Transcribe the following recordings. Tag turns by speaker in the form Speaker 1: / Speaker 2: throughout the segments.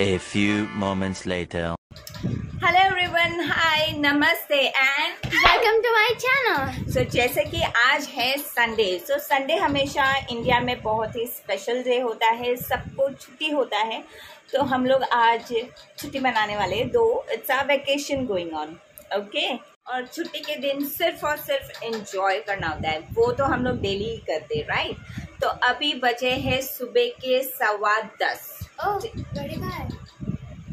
Speaker 1: A few moments later.
Speaker 2: Hello everyone, hi, नमस्ते and
Speaker 3: welcome to my channel.
Speaker 2: So जैसे कि आज है संडे। सो संडे हमेशा इंडिया में बहुत ही स्पेशल डे होता है, सबको छुट्टी होता है। तो हम लोग आज छुट्टी मनाने वाले, दो it's a vacation going on, okay. और छुट्टी के दिन सिर्फ और सिर्फ एंजॉय करना होता है, वो तो हम लोग डेली ही करते हैं, राइट। तो अभी बजे है सुबह के 10:15।
Speaker 3: घड़ी कहाँ है?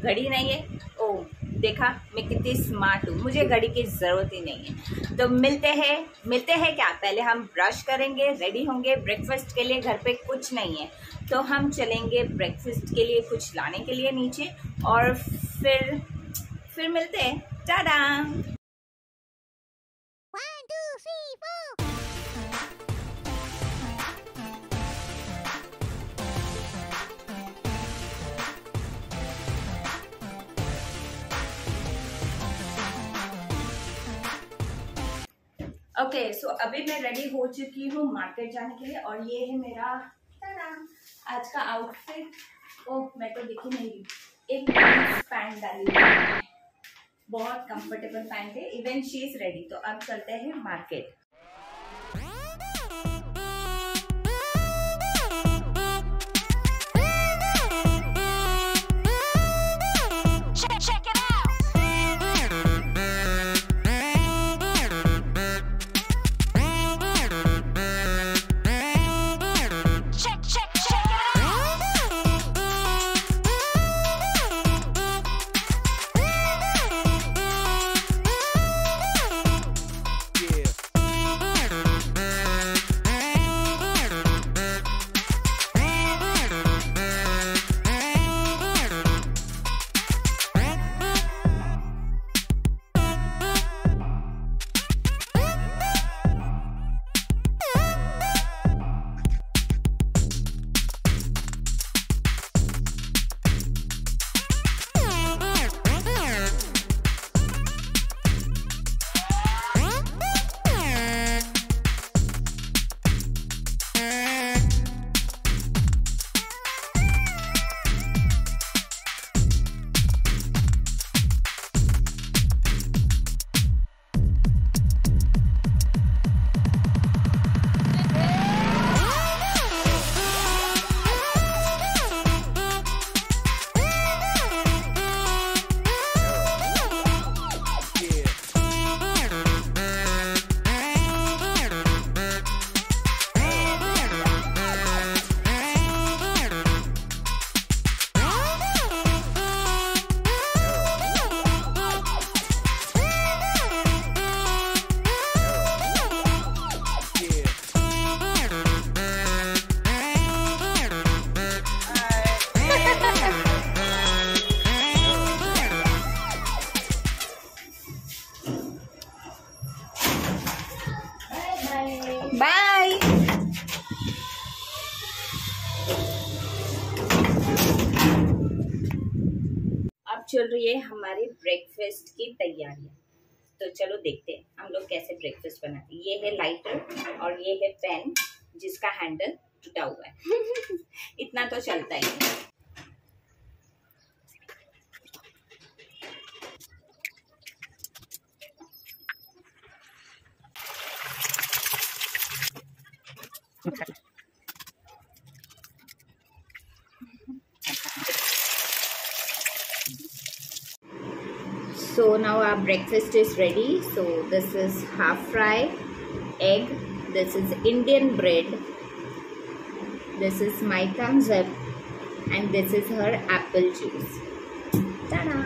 Speaker 2: घड़ी नहीं है? ओह देखा, मैं कितनी स्मार्ट हूँ, मुझे घड़ी की ज़रूरत ही नहीं है। तो मिलते हैं क्या, पहले हम ब्रश करेंगे, रेडी होंगे ब्रेकफास्ट के लिए। घर पे कुछ नहीं है तो हम चलेंगे ब्रेकफास्ट के लिए कुछ लाने के लिए नीचे, और फिर मिलते हैं। टाटा।
Speaker 3: 1 2 3 4।
Speaker 2: ओके, सो अभी मैं रेडी हो चुकी हूँ मार्केट जाने के लिए, और ये है मेरा आज का आउटफिट। ओह मैं तो दिखी नहीं रही, एक पैंट डाली है, बहुत कंफर्टेबल पैंट है। Even she is ready. तो अब चलते हैं मार्केट। बाय। अब चल रही है हमारी ब्रेकफास्ट की तैयारियां। तो चलो देखते हैं हम लोग कैसे ब्रेकफास्ट बनाते हैं। ये है लाइटर और ये है पेन जिसका हैंडल टूटा हुआ है इतना तो चलता ही है। So now our breakfast is ready. So this is half fry egg, this is Indian bread, this is my thumbs up, and this is her apple juice. Ta-da!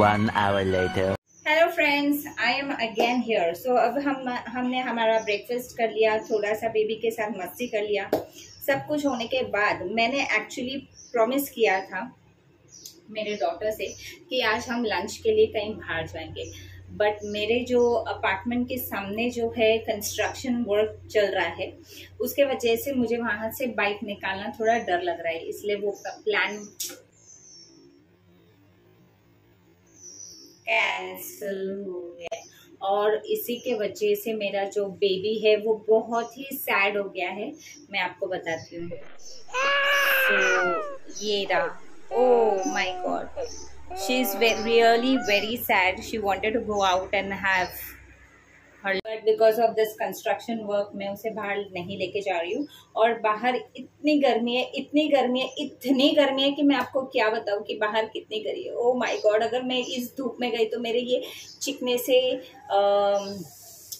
Speaker 1: One hour later.
Speaker 2: Hello friends, I am again here. So अब हमने हमारा breakfast कर लिया, थोड़ा सा baby के साथ मस्ती कर लिया। सब कुछ होने के बाद मैंने एक्चुअली प्रॉमिस किया था मेरे डॉटर से कि आज हम लंच के लिए कहीं बाहर जाएंगे, बट मेरे जो अपार्टमेंट के सामने जो है कंस्ट्रक्शन वर्क चल रहा है, उसके वजह से मुझे वहाँ से बाइक निकालना थोड़ा डर लग रहा है, इसलिए वो प्लान कैंसिल हो गया। और इसी के वजह से मेरा जो बेबी है वो बहुत ही सैड हो गया है। मैं आपको बताती हूँ। तो ये रहा, oh my god, she is really very sad. She wanted to go out and have her, but because of this construction work मैं उसे बाहर नहीं लेके जा रही हूँ। और बाहर इतनी गर्मी है, इतनी गर्मी है, इतनी गर्मी है कि मैं आपको क्या बताऊँ कि बाहर कितनी गर्मी है। ओह माय गॉड, अगर मैं इस धूप में गई तो मेरे ये चिकने से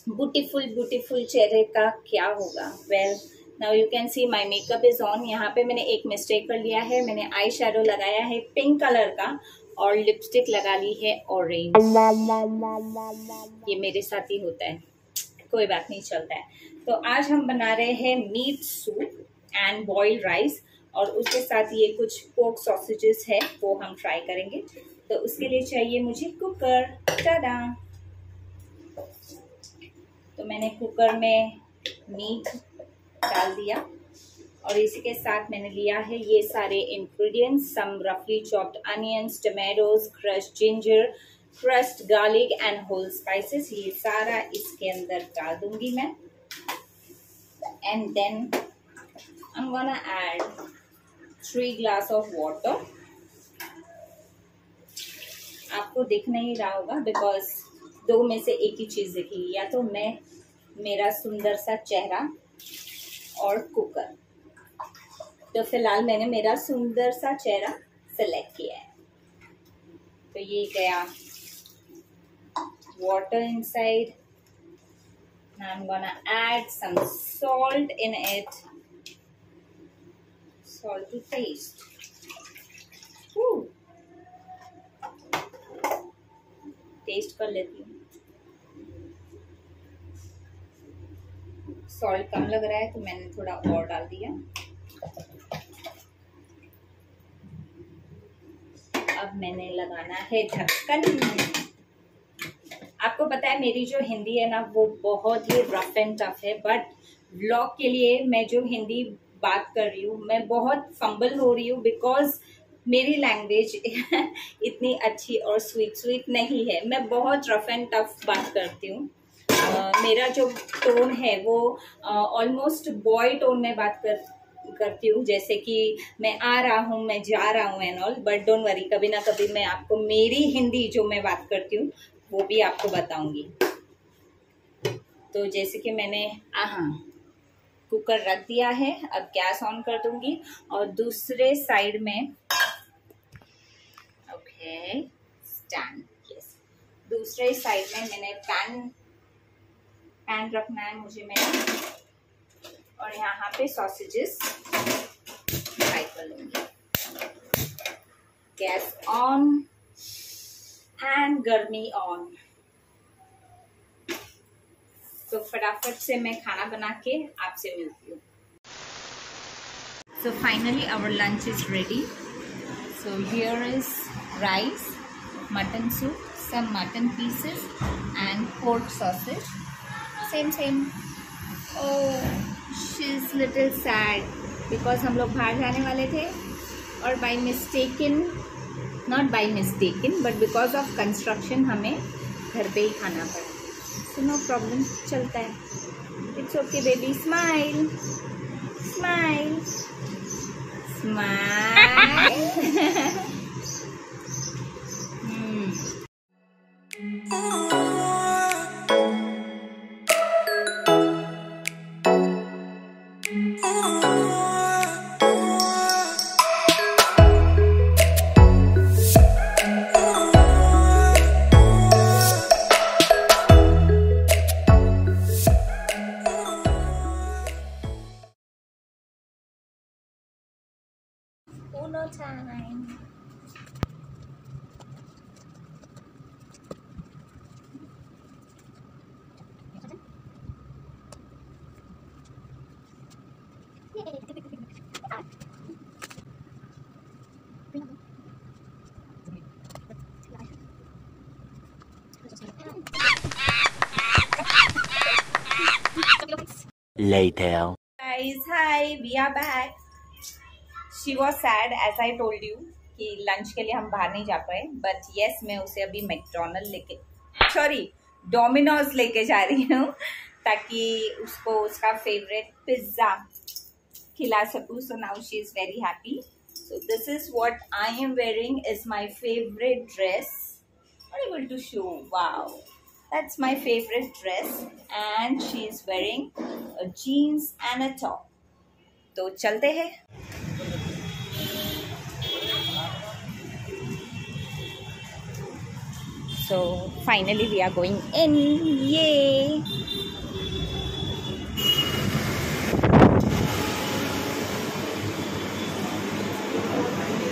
Speaker 2: ब्यूटीफुल चेहरे का क्या होगा। Well now you can C my makeup is on. यहाँ पे मैंने एक मिस्टेक कर लिया है, मैंने आई शेडो लगाया है पिंक कलर का और लिपस्टिक लगा ली है ऑरेंज। ये मेरे साथ ही होता है, कोई बात नहीं, चलता है। तो आज हम बना रहे हैं meat soup and boiled rice, और उसके साथ ये कुछ पोर्क सॉसेजेस है वो हम ट्राई करेंगे। तो उसके लिए चाहिए मुझे कुकर। टाडा! तो मैंने कुकर में मीट डाल दिया और इसी के साथ मैंने लिया है ये सारे इंग्रेडिएंट्स, सम रफली chopped onions, tomatoes, crushed ginger, crushed garlic and whole spices. ये सारा इसके अंदर डाल दूंगी मैं। And then I am gonna add 3 glass of water. आपको दिख नहीं रहा होगा बिकॉज 2 में से एक ही चीज दिखेगी, या तो मैं मेरा सुंदर सा चेहरा और कुकर। तो फिलहाल मैंने मेरा सुंदर सा चेहरा सेलेक्ट किया है। तो ये गया water inside. Now I'm gonna add some salt in it. Salt to taste. Taste कर लेती हूँ। सॉल्ट कम लग रहा है तो मैंने थोड़ा और डाल दिया। अब मैंने लगाना है ढक्कन। आपको पता है मेरी जो हिंदी है ना वो बहुत ही रफ एंड टफ है, बट व्लॉग के लिए मैं जो हिंदी बात कर रही हूँ मैं बहुत फंबल हो रही हूँ बिकॉज मेरी लैंग्वेज इतनी अच्छी और स्वीट नहीं है। मैं बहुत रफ एंड टफ बात करती हूँ। मेरा जो टोन है वो ऑलमोस्ट बॉय टोन में बात करती हूँ, जैसे कि मैं आ रहा हूँ, मैं जा रहा हूँ and all. But don't worry, कभी ना कभी मैं आपको मेरी हिंदी जो मैं बात करती हूँ वो भी आपको बताऊंगी। तो जैसे कि मैंने कुकर रख दिया है, अब गैस ऑन कर दूंगी और दूसरे साइड में स्टैंड, यस, दूसरे साइड में मैंने पैन रखना है मुझे मेरा, और यहाँ पे सॉसेजेस फ्राई कर लूंगी। गैस ऑन एंड गर्मी ऑन। तो फटाफट से मैं खाना बना के आपसे मिलती हूँ। So finally our lunch is ready. So here is rice, mutton soup, some mutton pieces and pork sausage. Same. Oh, she's little sad because हम लोग बाहर जाने वाले थे और not by mistaken but because of construction हमें घर पे ही खाना पड़ा। So no problem, चलता है। It's okay baby, smile. Uno time.
Speaker 1: Later.
Speaker 2: Guys, hi, we are back. She was sad as I told you कि लंच के लिए हम बाहर नहीं जा पाए, बट यस मैं उसे अभी डोमिनोज लेके जा रही हूँ ताकि उसको उसका फेवरेट पिज्ज़ा खिला सकूँ. So now she is very happy. So this is what I am wearing, is my favorite dress. Not able to show. Wow, that's my favorite dress, and she is wearing a jeans and a top. तो चलते हैं. So finally we are going in. Yay!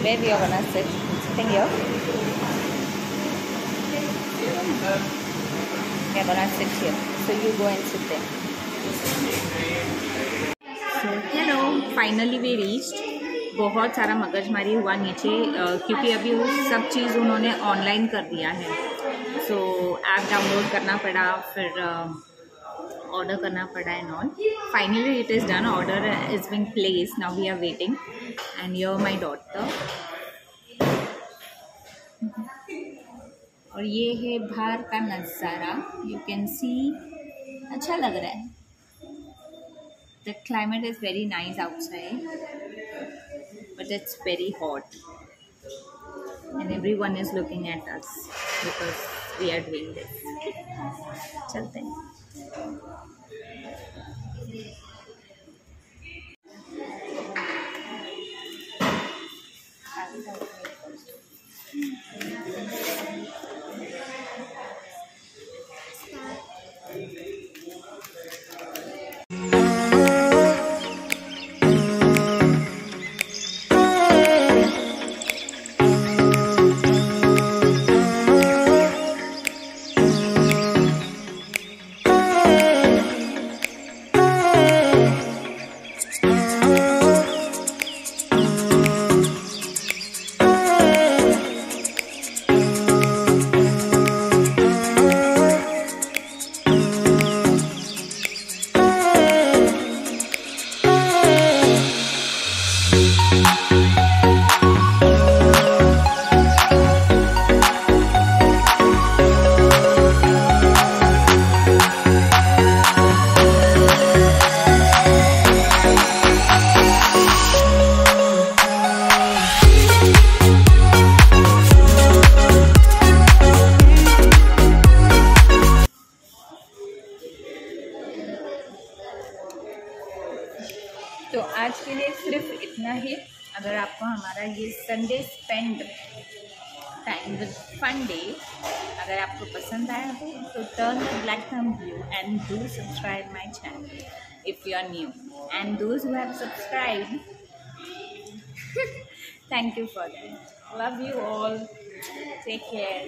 Speaker 2: Where we are gonna sit? Sitting here. We are gonna sit here. So you go and sit there. So hello. Finally we reached. बहुत सारा मगजमारी हुआ नीचे क्योंकि अभी वो सब चीज़ उन्होंने ऑनलाइन कर दिया है. सो ऐप डाउनलोड करना पड़ा, फिर ऑर्डर करना पड़ा and all. Finally it is done. Order is being placed. Now we are waiting and here my daughter. और ये है बाहर का नज़ारा. You can see. अच्छा लग रहा है. The climate is very nice outside, but it's very hot and everyone is looking at us because we are doing this. चलते हैं. तो आज के लिए सिर्फ इतना ही. अगर आपको हमारा ये Sunday spend time with fun day अगर आपको पसंद आया हो तो turn the black thumb view and do subscribe my channel if you are new, and those who have subscribed, thank you for that. Love you all. Take care.